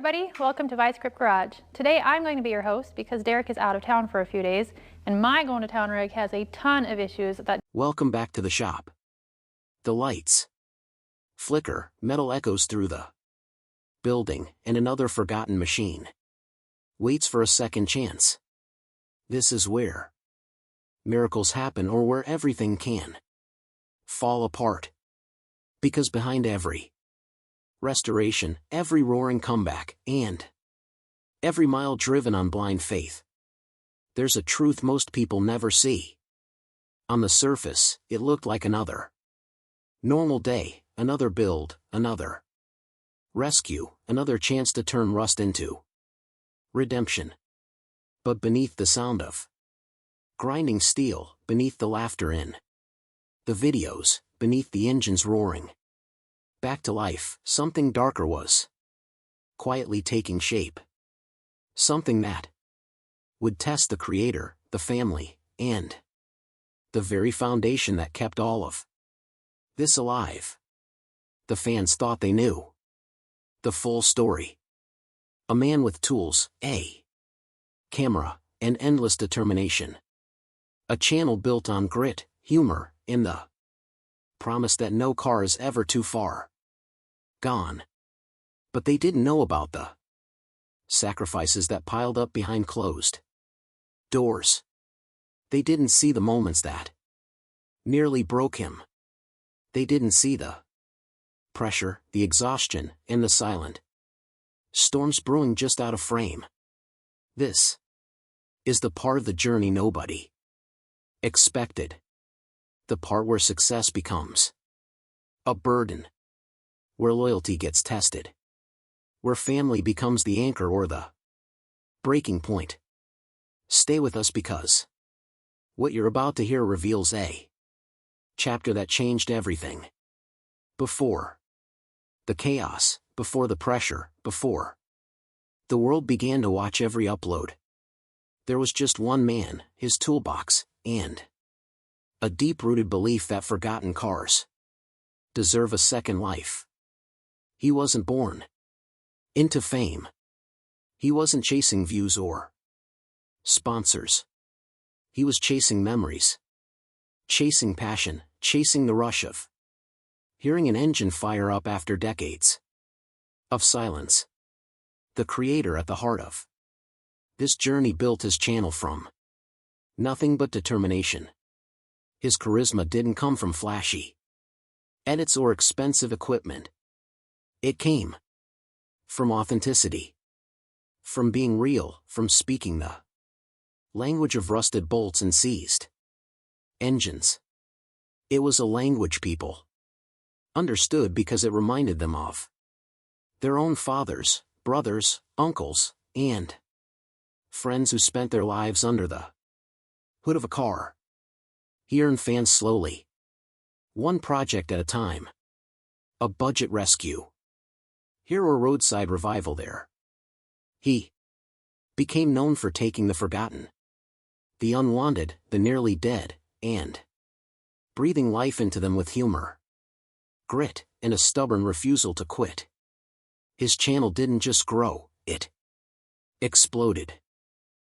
everybody, welcome to Script Garage. Today I'm going to be your host because Derek is out of town for a few days, and my going to town rig has a ton of issues that... Welcome back to the shop. The lights flicker, metal echoes through the building, and another forgotten machine waits for a second chance. This is where miracles happen, or where everything can fall apart. Because behind every restoration, every roaring comeback, and every mile driven on blind faith, there's a truth most people never see. On the surface, it looked like another normal day, another build, another rescue, another chance to turn rust into redemption. But beneath the sound of grinding steel, beneath the laughter in the videos, beneath the engines roaring back to life, something darker was quietly taking shape. Something that would test the creator, the family, and the very foundation that kept all of this alive. The fans thought they knew the full story. A man with tools, a camera, and endless determination. A channel built on grit, humor, and the promise that no car is ever too far gone. But they didn't know about the sacrifices that piled up behind closed doors. They didn't see the moments that nearly broke him. They didn't see the pressure, the exhaustion, and the silent storms brewing just out of frame. This is the part of the journey nobody expected. The part where success becomes a burden, where loyalty gets tested, where family becomes the anchor or the breaking point. Stay with us, because what you're about to hear reveals a chapter that changed everything. Before the chaos, before the pressure, before the world began to watch every upload, there was just one man, his toolbox, and a deep-rooted belief that forgotten cars deserve a second life. He wasn't born into fame. He wasn't chasing views or sponsors. He was chasing memories, chasing passion, chasing the rush of hearing an engine fire up after decades of silence. The creator at the heart of this journey built his channel from nothing but determination. His charisma didn't come from flashy edits or expensive equipment. It came from authenticity, from being real, from speaking the language of rusted bolts and seized engines. It was a language people understood because it reminded them of their own fathers, brothers, uncles, and friends who spent their lives under the hood of a car. He earned fans slowly, one project at a time. A budget rescue here or roadside revival there. He became known for taking the forgotten, the unwanted, the nearly dead, and breathing life into them with humor, grit, and a stubborn refusal to quit. His channel didn't just grow, it exploded.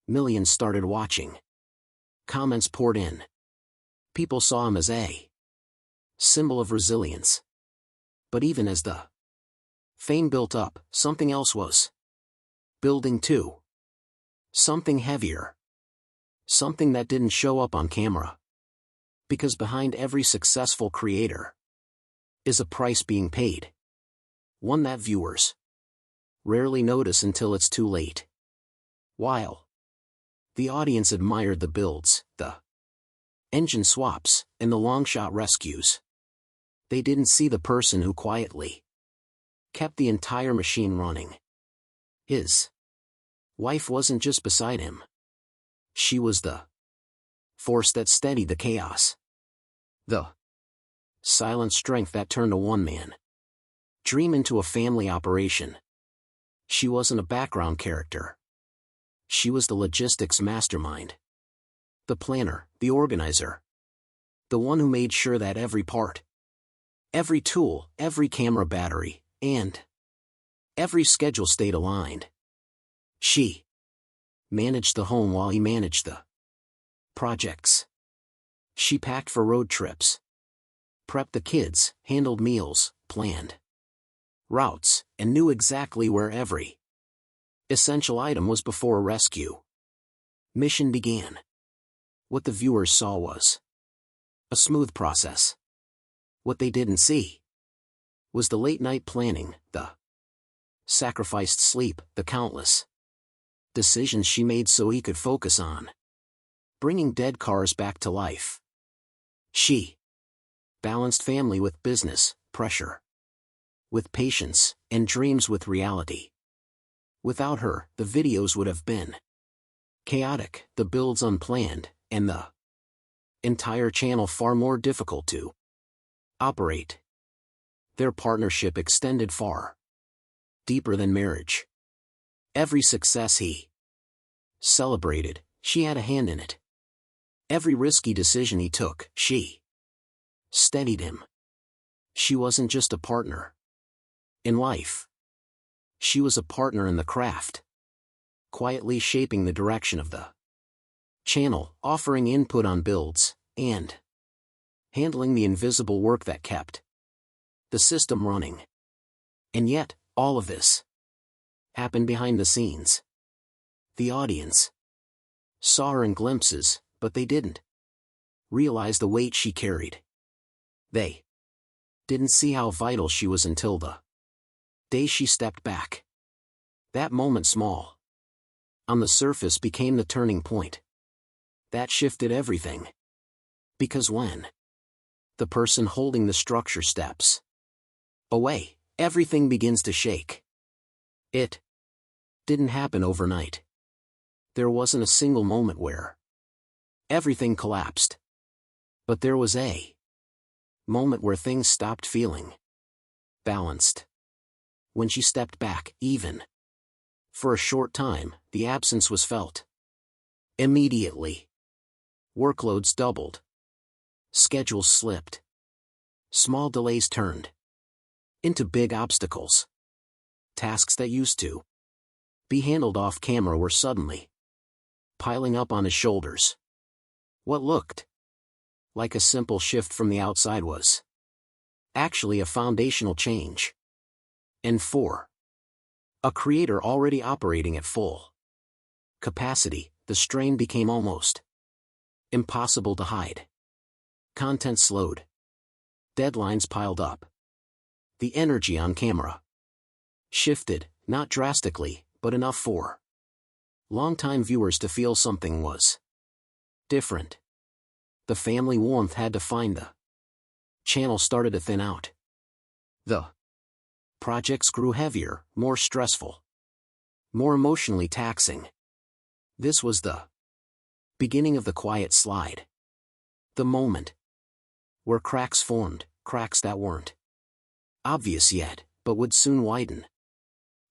Millions started watching. Comments poured in. People saw him as a symbol of resilience. But even as the fame built up, something else was building too. Something heavier. Something that didn't show up on camera. Because behind every successful creator is a price being paid. One that viewers rarely notice until it's too late. While the audience admired the builds, the engine swaps, and the long-shot rescues, they didn't see the person who quietly kept the entire machine running. His wife wasn't just beside him. She was the force that steadied the chaos. The silent strength that turned a one-man dream into a family operation. She wasn't a background character. She was the logistics mastermind. The planner, the organizer. The one who made sure that every part, every tool, every camera battery, and Every schedule stayed aligned. She managed the home while he managed the projects. She packed for road trips, prepped the kids, handled meals, planned routes, and knew exactly where every essential item was before a rescue mission began. What the viewers saw was a smooth process. What they didn't see was the late-night planning, the sacrificed sleep, the countless decisions she made so he could focus on bringing dead cars back to life. She balanced family with business, pressure with patience, and dreams with reality. Without her, the videos would have been chaotic, the builds unplanned, and the entire channel far more difficult to operate. Their partnership extended far deeper than marriage. Every success he celebrated, she had a hand in it. Every risky decision he took, she steadied him. She wasn't just a partner in life. She was a partner in the craft, quietly shaping the direction of the channel, offering input on builds, and handling the invisible work that kept the system running. And yet, all of this happened behind the scenes. The audience saw her in glimpses, but they didn't realize the weight she carried. They didn't see how vital she was until the day she stepped back. That moment, small on the surface, became the turning point that shifted everything. Because when the person holding the structure steps away, everything begins to shake. It didn't happen overnight. There wasn't a single moment where everything collapsed. But there was a moment where things stopped feeling balanced. When she stepped back, even for a short time, the absence was felt immediately. Workloads doubled. Schedules slipped. Small delays turned into big obstacles. Tasks that used to be handled off camera were suddenly piling up on his shoulders. What looked like a simple shift from the outside was actually a foundational change. And for a creator already operating at full capacity, the strain became almost impossible to hide. Content slowed. Deadlines piled up. The energy on camera shifted, not drastically, but enough for longtime viewers to feel something was different. The family warmth had to find the channel started to thin out. The projects grew heavier, more stressful, more emotionally taxing. This was the beginning of the quiet slide. The moment where cracks formed, cracks that weren't obvious yet, but would soon widen.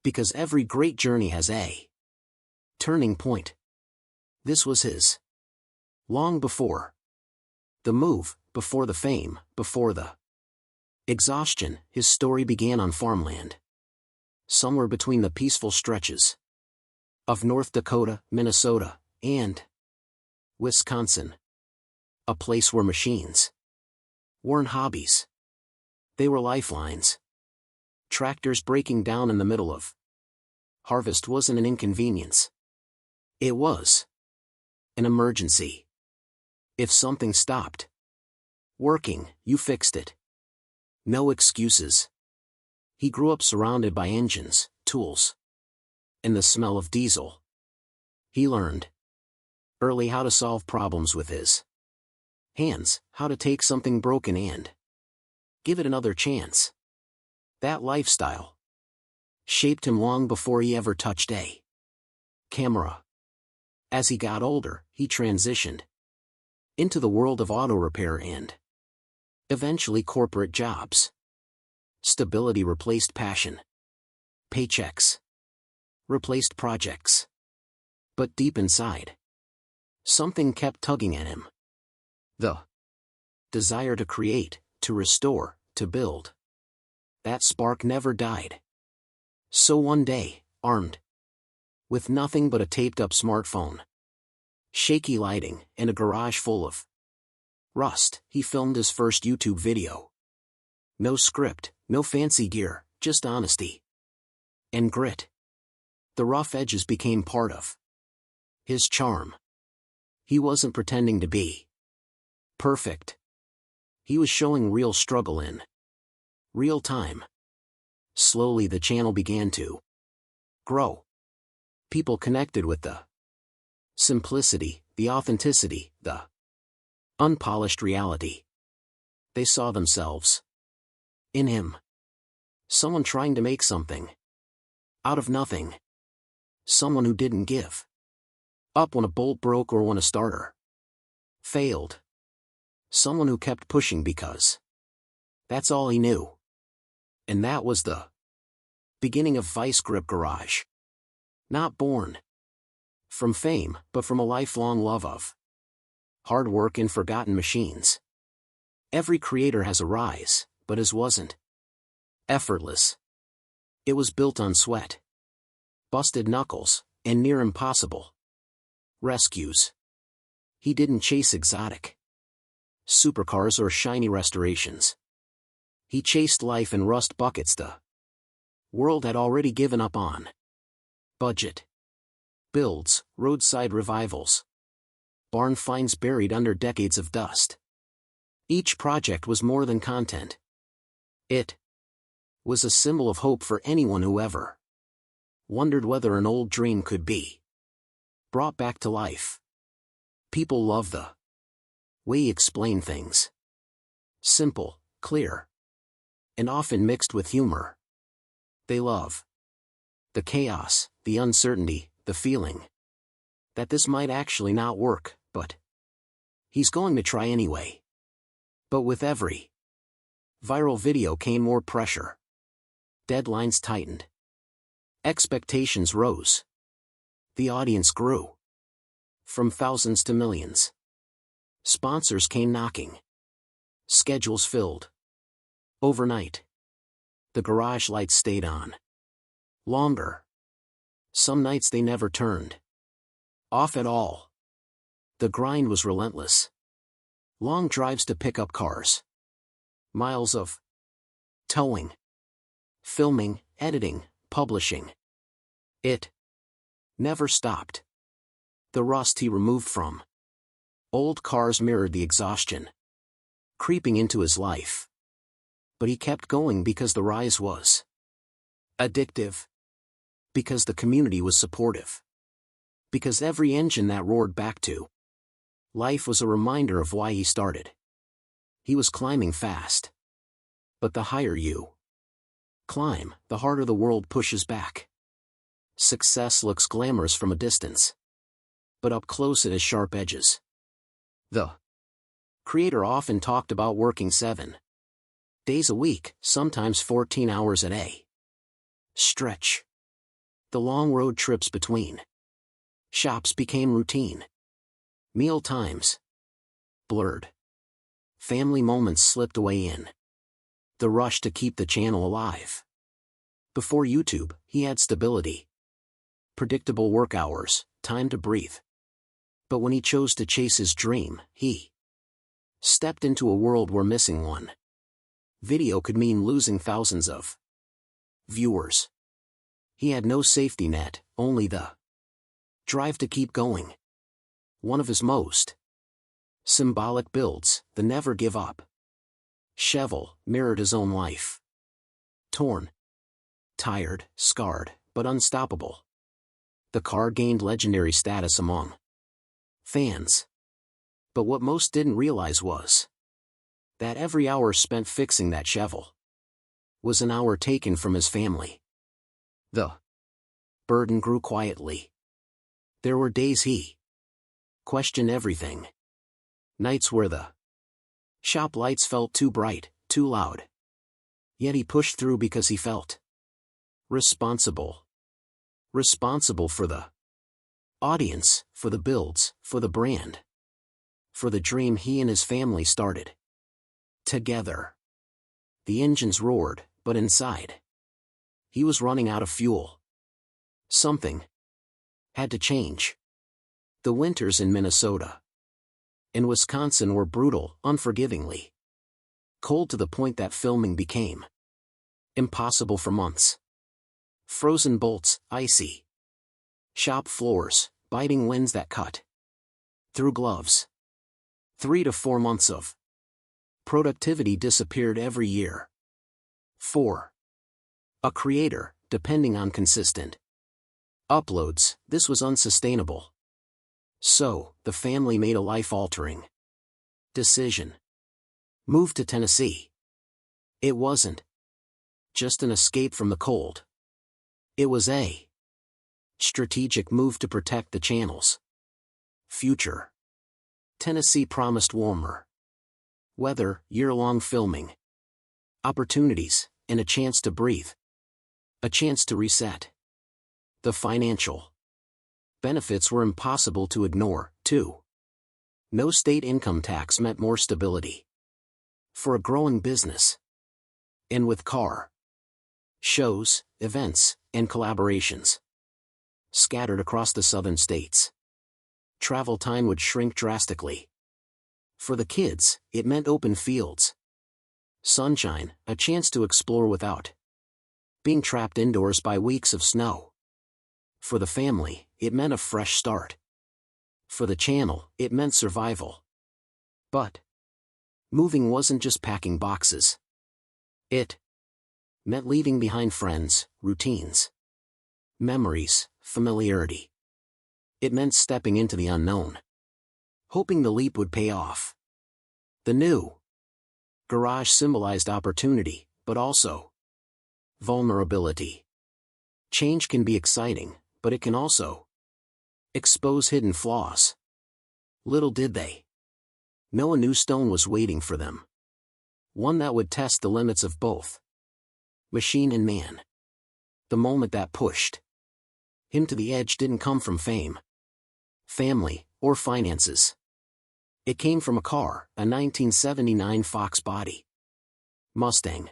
Because every great journey has a turning point. This was his. Long before the move, before the fame, before the exhaustion, his story began on farmland. Somewhere between the peaceful stretches of North Dakota, Minnesota, and Wisconsin. A place where machines weren't hobbies. They were lifelines. Tractors breaking down in the middle of harvest wasn't an inconvenience. It was an emergency. If something stopped working, you fixed it. No excuses. He grew up surrounded by engines, tools, and the smell of diesel. He learned early how to solve problems with his hands, how to take something broken and give it another chance. That lifestyle shaped him long before he ever touched a camera. As he got older, he transitioned into the world of auto repair and eventually corporate jobs. Stability replaced passion. Paychecks replaced projects. But deep inside, something kept tugging at him. The desire to create, to restore, to build. That spark never died. So one day, armed with nothing but a taped-up smartphone, shaky lighting, and a garage full of rust, he filmed his first YouTube video. No script, no fancy gear, just honesty and grit. The rough edges became part of his charm. He wasn't pretending to be perfect. He was showing real struggle in real time. Slowly the channel began to grow. People connected with the simplicity, the authenticity, the unpolished reality. They saw themselves in him. Someone trying to make something out of nothing. Someone who didn't give up when a bolt broke or when a starter failed. Someone who kept pushing because that's all he knew. And that was the beginning of Vice Grip Garage. Not born from fame, but from a lifelong love of hard work and forgotten machines. Every creator has a rise, but his wasn't effortless. It was built on sweat, busted knuckles, and near impossible rescues. He didn't chase exotic supercars or shiny restorations. He chased life in rust buckets the world had already given up on. Budget builds, roadside revivals, barn finds buried under decades of dust. Each project was more than content. It was a symbol of hope for anyone who ever wondered whether an old dream could be brought back to life. People love the way he explained things. Simple, clear, and often mixed with humor. They love the chaos, the uncertainty, the feeling that this might actually not work, but he's going to try anyway. But with every viral video came more pressure. Deadlines tightened. Expectations rose. The audience grew. From thousands to millions. Sponsors came knocking. Schedules filled. Overnight, the garage lights stayed on longer. Some nights they never turned off at all. The grind was relentless. Long drives to pick up cars. Miles of towing. Filming, editing, publishing. It never stopped. The rust he removed from old cars mirrored the exhaustion creeping into his life. But he kept going because the rise was addictive. Because the community was supportive. Because every engine that roared back to life was a reminder of why he started. He was climbing fast. But the higher you climb, the harder the world pushes back. Success looks glamorous from a distance. But up close it has sharp edges. The creator often talked about working 7 days a week, sometimes 14 hours a day. Stretch. The long road trips between shops became routine. Meal times blurred. Family moments slipped away in the rush to keep the channel alive. Before YouTube, he had stability. Predictable work hours, time to breathe. But when he chose to chase his dream, he stepped into a world where missing one video could mean losing thousands of viewers. He had no safety net, only the drive to keep going. One of his most symbolic builds, the never give up shovel, mirrored his own life. Torn, tired, scarred, but unstoppable. The car gained legendary status among fans. But what most didn't realize was that every hour spent fixing that shovel was an hour taken from his family. The burden grew quietly. There were days he questioned everything. Nights where the shop lights felt too bright, too loud. Yet he pushed through because he felt responsible. Responsible for the audience, for the builds, for the brand. For the dream he and his family started together. The engines roared, but inside He was running out of fuel. Something had to change. The winters in Minnesota and Wisconsin were brutal, unforgivingly cold to the point that filming became impossible for months. Frozen bolts, icy shop floors, biting winds that cut through gloves. 3 to 4 months of productivity disappeared every year. 4. A creator, depending on consistent uploads, this was unsustainable. So, the family made a life-altering decision. Move to Tennessee. It wasn't just an escape from the cold. It was a strategic move to protect the channel's future. Tennessee promised warmer weather, year-long filming opportunities, and a chance to breathe. A chance to reset. The financial benefits were impossible to ignore, too. No state income tax meant more stability for a growing business. And with car shows, events, and collaborations scattered across the southern states, travel time would shrink drastically. For the kids, it meant open fields, sunshine, a chance to explore without being trapped indoors by weeks of snow. For the family, it meant a fresh start. For the channel, it meant survival. But moving wasn't just packing boxes. It meant leaving behind friends, routines, memories, familiarity. It meant stepping into the unknown, hoping the leap would pay off. The new garage symbolized opportunity, but also vulnerability. Change can be exciting, but it can also expose hidden flaws. Little did they know a new stone was waiting for them. One that would test the limits of both machine and man. The moment that pushed him to the edge didn't come from fame, family, or finances. It came from a car, a 1979 Fox body Mustang.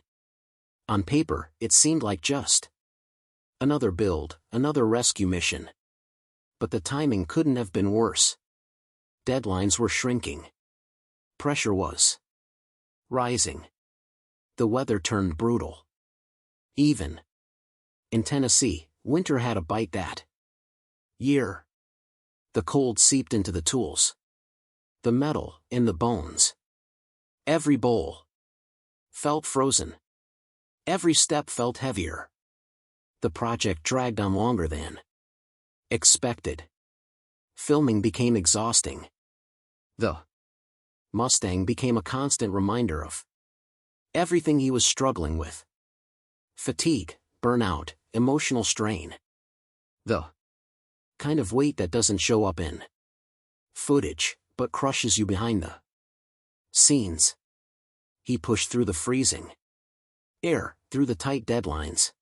On paper, it seemed like just another build, another rescue mission. But the timing couldn't have been worse. Deadlines were shrinking. Pressure was rising. The weather turned brutal. Even in Tennessee, winter had a bite that year. The cold seeped into the tools, the metal, and the bones. Every bowl felt frozen. Every step felt heavier. The project dragged on longer than expected. Filming became exhausting. The Mustang became a constant reminder of everything he was struggling with. Fatigue, burnout, emotional strain. The kind of weight that doesn't show up in footage, but crushes you behind the scenes. He pushed through the freezing air, through the tight deadlines,